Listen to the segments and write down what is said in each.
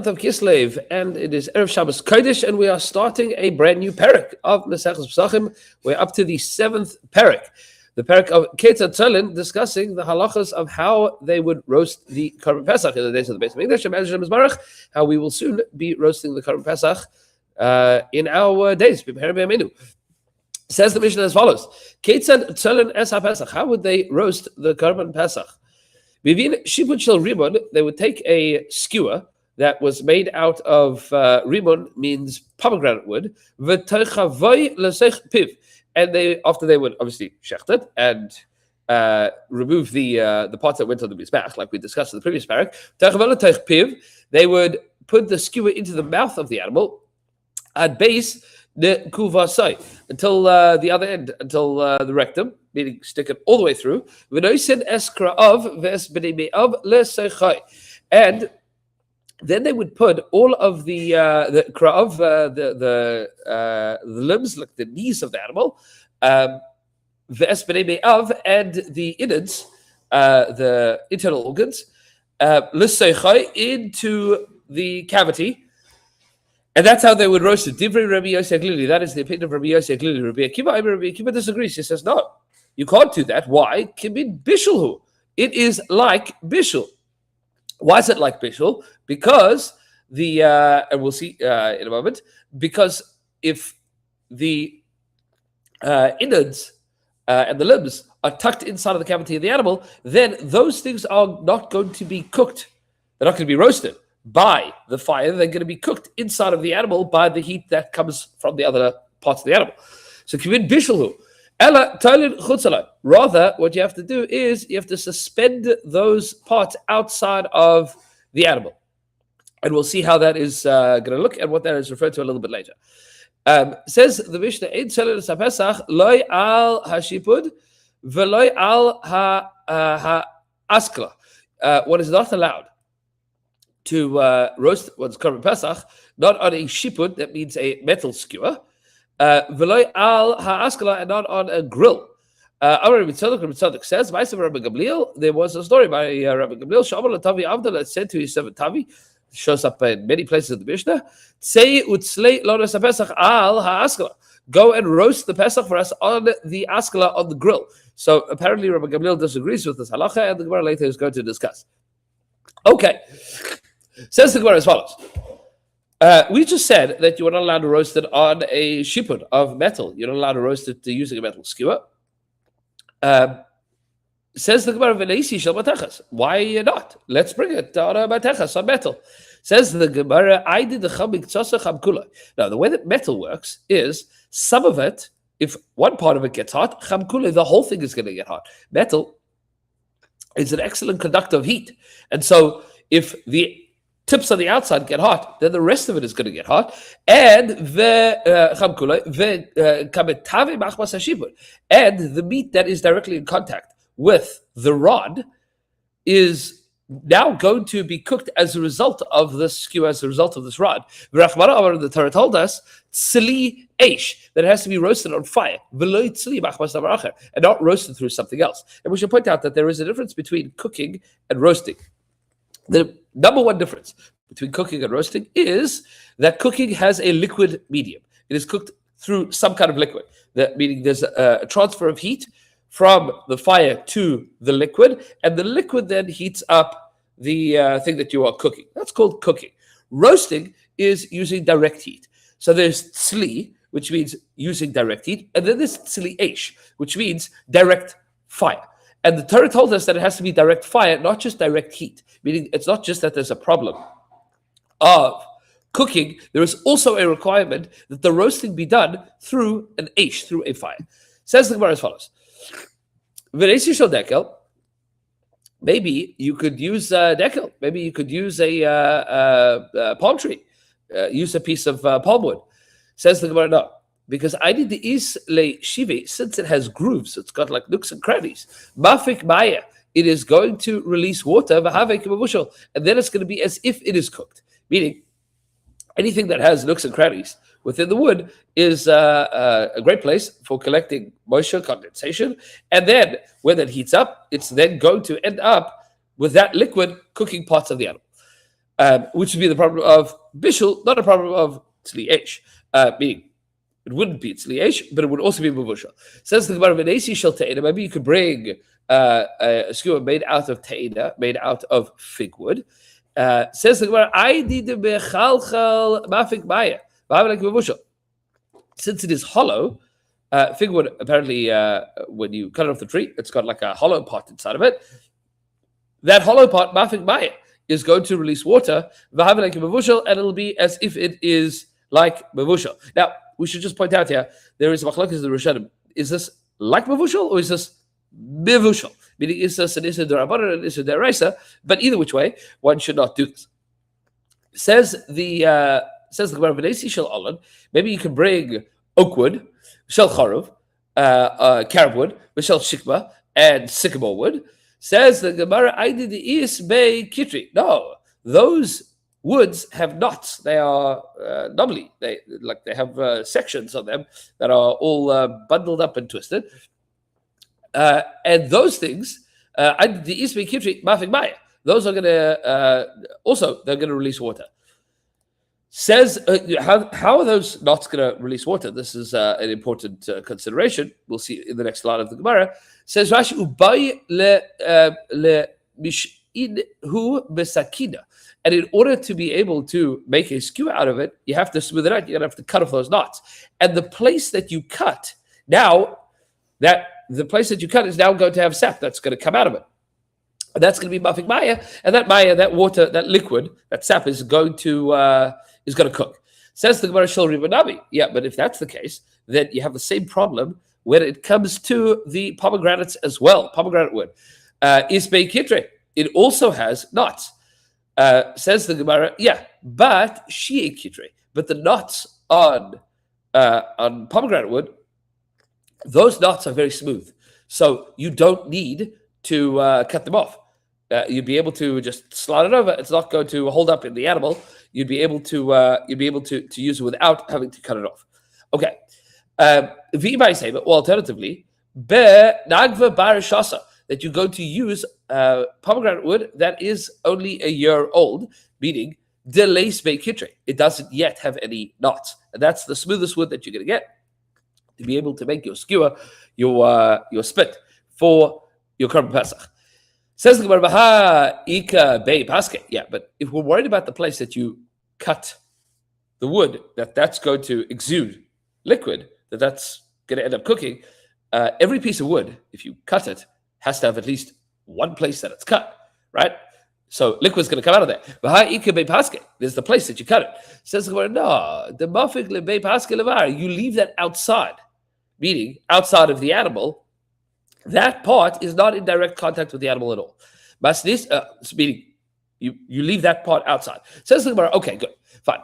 of Kislev, and it is Erev Shabbos Kodesh, and we are starting a brand new parak of Maseches Pesachim. We're up to the 7th parak, the parak of Ketzad Tzolin, discussing the halachas of how they would roast the Korban Pesach in the days of the Beis Hamikdash, how we will soon be roasting the Korban Pesach in our days. Says the Mishnah as follows: Ketzad Tzolin es HaPesach. How would they roast the Korban Pesach? Bivin shibud shel rimon. They would take a skewer that was made out of rimon, means pomegranate wood, and after they would obviously shecht it and remove the parts that went on the mizbech, like we discussed in the previous parak. They would put the skewer into the mouth of the animal at base the kuvasai until the other end, until the rectum, meaning stick it all the way through. And then they would put all of the kra'av, the limbs, like the knees of the animal, the and the innards, the internal organs, into the cavity, and that's how they would roast it. Divrei Rabbi Yosef Glili. That is the opinion of Rabbi Yosef Glili. Rabbi Akiva disagrees. He says no, you can't do that. Why? Kimin bishulhu. It is like bishul. Why is it like bishul? Because and we'll see in a moment, because if the innards and the limbs are tucked inside of the cavity of the animal, then those things are not going to be cooked. They're not going to be roasted by the fire. They're going to be cooked inside of the animal by the heat that comes from the other parts of the animal. So kimin bishulhu. Rather, what you have to do is you have to suspend those parts outside of the animal. And we'll see how that is going to look and what that is referred to a little bit later. Says the Mishnah, Ein Tzolin es HaPesach, loy al hashipud, veloy al ha'askla. One is not allowed to roast one's Korban Pesach, not on a shipud, that means a metal skewer, veloy al ha'askala, and not on a grill. Rabbi Tzadok says, Rabbi Gamliel, there was a story by Rabbi Gamliel, Shamal Tavi Avdal, that said to his servant Tavi, shows up in many places in the Mishnah, Tzei utzlei lonas haPesach al ha'askala. Go and roast the Pesach for us on the askala, on the grill. So apparently Rabbi Gamliel disagrees with this halacha, and the Gemara later is going to discuss. Okay. Says the Gemara as follows. We just said that you are not allowed to roast it on a shipud of metal. You're not allowed to roast it using a metal skewer. Says the Gemara, why not? Let's bring it on a Maseches, on metal. Says the Gemara, I did the chamkula. Now, the way that metal works is some of it, if one part of it gets hot, chamkula, the whole thing is going to get hot. Metal is an excellent conductor of heat. And so if the tips on the outside get hot, then the rest of it is going to get hot. And the meat that is directly in contact with the rod is now going to be cooked as a result of this skewer, as a result of this rod. The Torah told us, tzli eish, that it has to be roasted on fire, and not roasted through something else. And we should point out that there is a difference between cooking and roasting. The number one difference between cooking and roasting is that cooking has a liquid medium. It is cooked through some kind of liquid, meaning there's a transfer of heat from the fire to the liquid, and the liquid then heats up the thing that you are cooking. That's called cooking. Roasting is using direct heat. So there's tzli, which means using direct heat, and then there's tzli eish, which means direct fire. And the Torah told us that it has to be direct fire, not just direct heat. Meaning it's not just that there's a problem of cooking, there is also a requirement that the roasting be done through an eish, through a fire. Says the Gemara as follows. Maybe you could use dekel. Maybe you could use a palm tree. Use a piece of palm wood. Says the Gemara, no. Because I did the is le shive, since it has grooves, it's got like nooks and crannies. Mafik maya, it is going to release water, and then it's going to be as if it is cooked. Meaning, anything that has nooks and crannies within the wood is a great place for collecting moisture, condensation, and then when it heats up, it's then going to end up with that liquid cooking parts of the animal. which would be the problem of bishul, not a problem of tzli esh, meaning it wouldn't be tzli esh, but it would also be mavushal. Says the Gemara, v'neisi shel te'ina, maybe you could bring a skewer made out of te'ina, made out of fig wood. Says the Gemara, I did bechalchal mafik maya, v'havelek mavushal. Since it is hollow, fig wood, apparently, when you cut it off the tree, it's got like a hollow part inside of it. That hollow part, mafik maya, is going to release water, and it'll be as if it is like mavushal. Now, we should just point out here, there is machlokes in the Rishonim. Is this like mavushal or is this mivushal? Meaning, is this an issa d'Rabbanan and issa d'Oraisa? But either which way, one should not do this. Says the Gemara, v'neisi shel alan, maybe you can bring oak wood, shel charuv, carob wood, shel shikma, and sycamore wood. Says the Gemara, I did the is bei kitri. No, those woods have knots. They are knobbly. They have sections on them that are all bundled up and twisted. And those things, I did the is bei kitri mafik maya. Those are going to they're going to release water. Says how are those knots going to release water? This is an important consideration. We'll see in the next line of the Gemara. Says Rashi, ubay le mish'idhu besakina, and in order to be able to make a skewer out of it, you have to smooth it out. You're gonna have to cut off those knots, and the place that you cut now, the place that you cut is now going to have sap that's going to come out of it. And that's going to be mafik maya, and that maya, that water, that liquid, that sap is going to cook. Says the Gemara Shel Ribanabi. Yeah, but if that's the case, then you have the same problem when it comes to the pomegranates as well. Pomegranate wood is bei kitre. It also has knots. Says the Gemara. Yeah, but she kitre. But the knots on pomegranate wood, those knots are very smooth, so you don't need to cut them off. You'd be able to just slide it over. It's not going to hold up in the animal. You'd be able to use it without having to cut it off. Okay. But alternatively, nagva barashasa, that you're going to use pomegranate wood that is only a year old, meaning delays bei kitre. It doesn't yet have any knots, and that's the smoothest wood that you're going to get to be able to make your skewer, your spit for your Korban Pesach. Says the Gemara, ika bei paske. Yeah, but if we're worried about the place that you cut the wood, that's going to exude liquid, that's going to end up cooking, every piece of wood, if you cut it, has to have at least one place that it's cut, right? So liquid's going to come out of there. There's the place that you cut it. Says the Gemara, no, the mafik le bei paske levar, you leave that outside, meaning outside of the animal. That part is not in direct contact with the animal at all. Meaning you leave that part outside. Says the Gemara, okay, good, fine.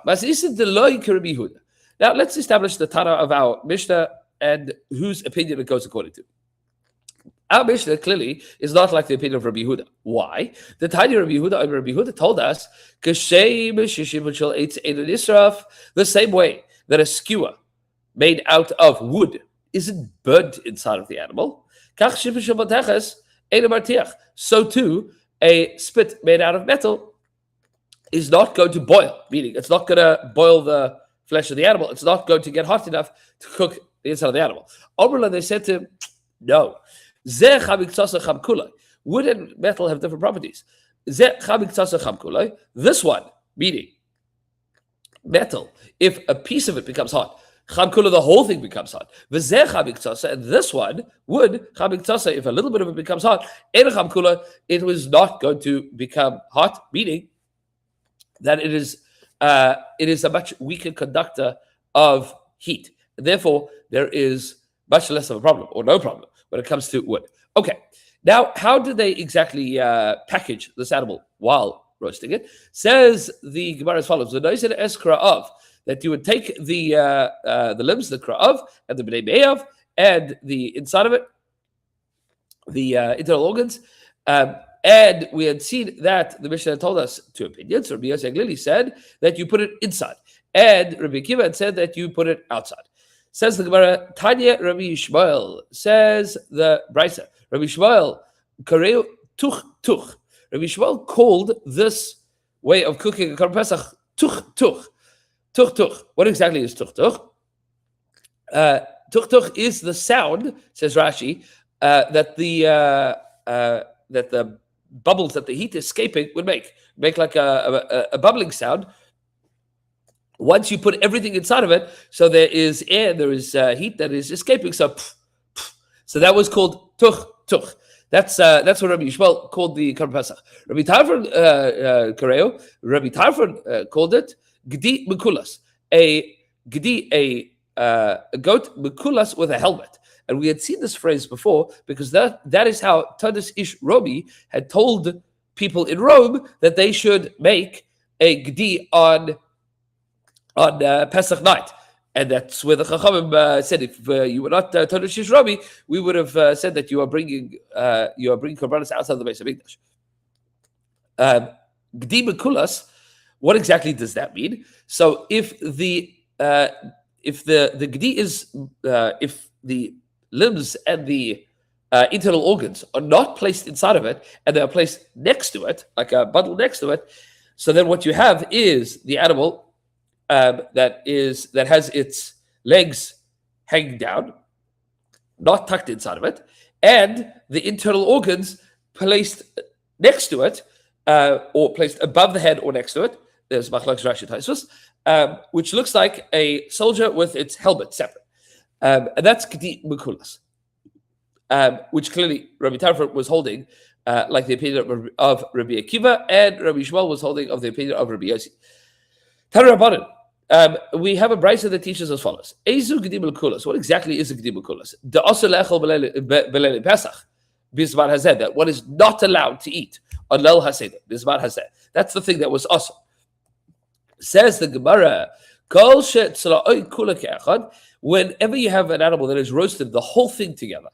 Now let's establish the Tana of our Mishnah and whose opinion it goes according to. Our Mishnah clearly is not like the opinion of Rabbi Yehuda. Why? The Tanya of Rabbi Yehuda told us the same way that a skewer made out of wood isn't burnt inside of the animal. So too, a spit made out of metal is not going to boil, meaning it's not going to boil the flesh of the animal. It's not going to get hot enough to cook the inside of the animal. Omerla, they said to him, no. Wood and metal have different properties. This one, meaning metal, if a piece of it becomes hot, Chamkula, the whole thing becomes hot. And this one, wood, if a little bit of it becomes hot, it was not going to become hot, meaning that it is a much weaker conductor of heat. Therefore, there is much less of a problem, or no problem, when it comes to wood. Okay, now how did they exactly package this animal while roasting it? Says the Gemara as follows: that you would take the limbs, the kra'av, and the b'nei me'av, and the inside of it, the internal organs. And we had seen that the Mishnah told us two opinions. Rabbi Yossi Aglili said that you put it inside, and Rabbi Akiva had said that you put it outside. Says the Gemara, Tanya Rabbi Yishmael, says the Brisa, Rabbi Yishmael, Kareu tuch tuch. Rabbi Yishmael called this way of cooking a Korban Pesach, tuch. What exactly is tuch? Tuch is the sound, says Rashi, that the bubbles that the heat escaping would make like a bubbling sound. Once you put everything inside of it, so there is air, there is heat that is escaping. So that was called tuch. That's what Rabbi Yishmael called the Korban Pesach. Rabbi Tarfon called it gdi mekulas, a goat mekulas with a helmet. And we had seen this phrase before because that is how Tadas Ish Robi had told people in Rome that they should make a gdi on Pesach night. And that's where the Chachamim said, if you were not Tadas Ish Robi, we would have said that you are bringing korbanos outside the base of English. Gdi mekulas, what exactly does that mean? So if the gdi is if the limbs and the internal organs are not placed inside of it and they are placed next to it, like a bundle next to it, so then what you have is the animal that has its legs hanging down, not tucked inside of it, and the internal organs placed next to it, or placed above the head or next to it. There's Machlokes Rashi Taisus, which looks like a soldier with its helmet separate. And that's Gdi Mekulas, which clearly Rabbi Tarfon was holding, like the opinion of Rabbi Akiva, and Rabbi Yishmael was holding of the opinion of Rabbi Yossi. Tanu Rabbanan, we have a brisa that teaches as follows. Ezu Gdi Mekulas. What exactly is a Gdi Mekulas? Da'asur le'echol b'leil Pesach, Bizman Hazeh, that one is not allowed to eat on Leil HaSeder, Bizman Hazeh. That's the thing that was awesome. Says the Gemara, whenever you have an animal that is roasted, the whole thing together,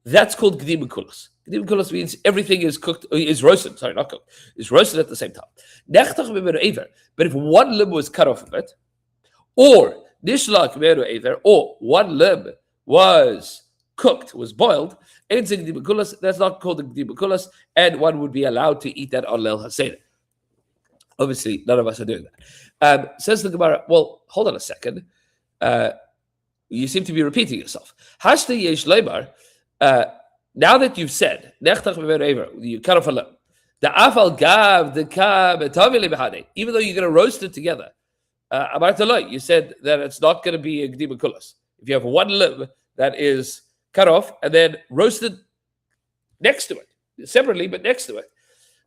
that's called Gdi Mekulas. Gdi Mekulas means everything is cooked, is roasted, sorry, not cooked, is roasted at the same time. But if one limb was cut off of it, or one limb was cooked, was boiled, that's not called the Gdi Mekulas, and one would be allowed to eat that on Leil HaSeder. Obviously, none of us are doing that. Says the Gemara, well, hold on a second. You seem to be repeating yourself. Hashta yesh leimar, now that you've said, you cut off a limb, the afal gav, the kab, even though you're going to roast it together, you said that it's not going to be a Gdi Mekulas. If you have one limb that is cut off and then roasted next to it, separately, but next to it.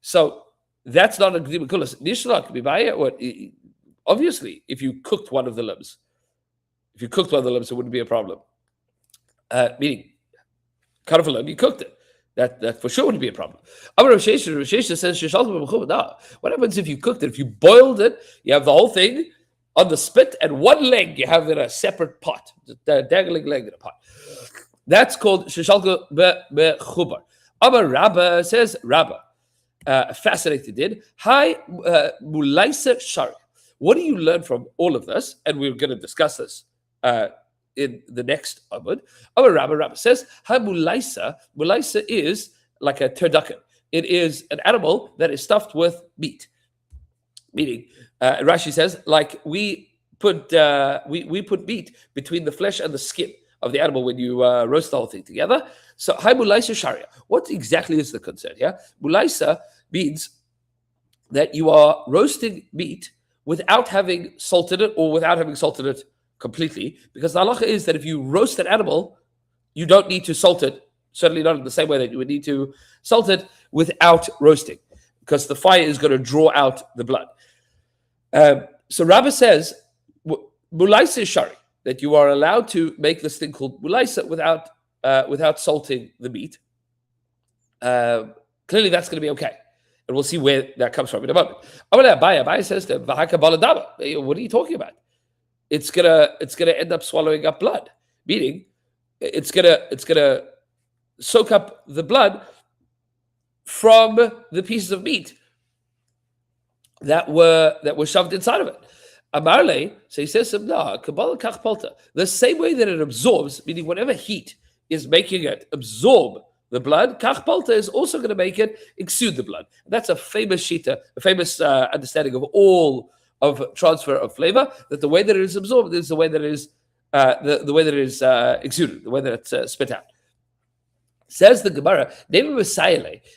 So, that's not a Gdi Mekulas. Nishlak bibaya, or obviously, if you cooked one of the limbs, it wouldn't be a problem. Meaning, cut off a limb, you cooked it. That for sure wouldn't be a problem. Rav Shesha says, what happens if you cooked it? If you boiled it, you have the whole thing on the spit, and one leg you have in a separate pot, a dangling leg in a pot. That's called Sheshalka bechubar. Amar Rabba says, Rabba. Fascinated did. Hi, Mulaisa Shari. What do you learn from all of this? And we're going to discuss this in the next Amud. Our Rabba says, Hi, Mulaisa. Mulaisa is like a turducken. It is an animal that is stuffed with meat. Meaning, Rashi says, like we put meat between the flesh and the skin of the animal when you roast the whole thing together. So, Hi, Mulaisa Sharia. What exactly is the concern here? Mulaisa means that you are roasting meat without having salted it or without having salted it completely, because the halacha is that if you roast an animal, you don't need to salt it, certainly not in the same way that you would need to salt it without roasting, because the fire is going to draw out the blood. So Rabbi says, Mulaisa is shari, that you are allowed to make this thing called Mulaisa without salting the meat. Clearly that's going to be okay. And we'll see where that comes from in a moment. Abaye says to Vahaka Baladaba, what are you talking about? It's gonna end up swallowing up blood. Meaning it's gonna soak up the blood from the pieces of meat that were shoved inside of it. Amarle, so he says the same way that it absorbs, meaning whatever heat is making it absorb the blood, kach palta is also going to make it exude the blood. That's a famous shita, a famous understanding of all of transfer of flavor, that the way that it is absorbed is the way that it is the way that it is exuded, the way that it's spit out. Says the Gemara,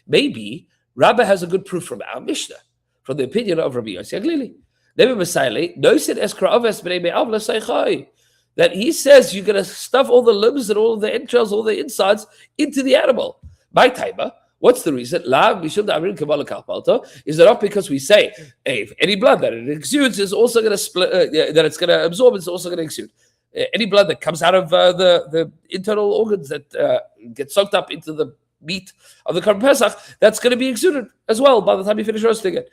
maybe Rabbah has a good proof from our Mishnah, from the opinion of Rabbi Yossi Aglili. That he says you're going to stuff all the limbs and all the entrails, all the insides into the animal. By Taiba, what's the reason? Is it not because we say, hey, if any blood that it exudes is also going to split, that it's going to absorb, it's also going to exude. Any blood that comes out of the internal organs that gets soaked up into the meat of the Korban Pesach, that's going to be exuded as well by the time you finish roasting it.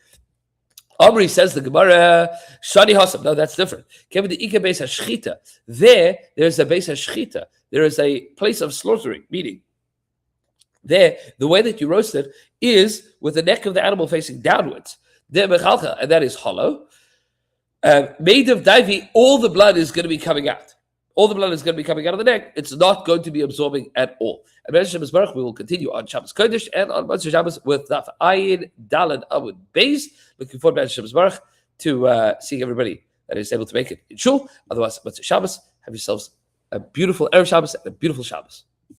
Omri says the Gemara, Shani Hasam. No, that's different. There's a base hashchita. There is a place of slaughtering, meaning there, the way that you roast it is with the neck of the animal facing downwards. And that is hollow. Made of divey, all the blood is going to be coming out. All the blood is going to be coming out of the neck. It's not going to be absorbing at all. And Shabbos Baruch, we will continue on Shabbos Kodesh and on Maseches Shabbos with Daf Ayin Daled Amud Beis. Looking forward to Shabbos Baruch to seeing everybody that is able to make it in Shul. Otherwise, Maseches Shabbos. Have yourselves a beautiful Erev Shabbos and a beautiful Shabbos.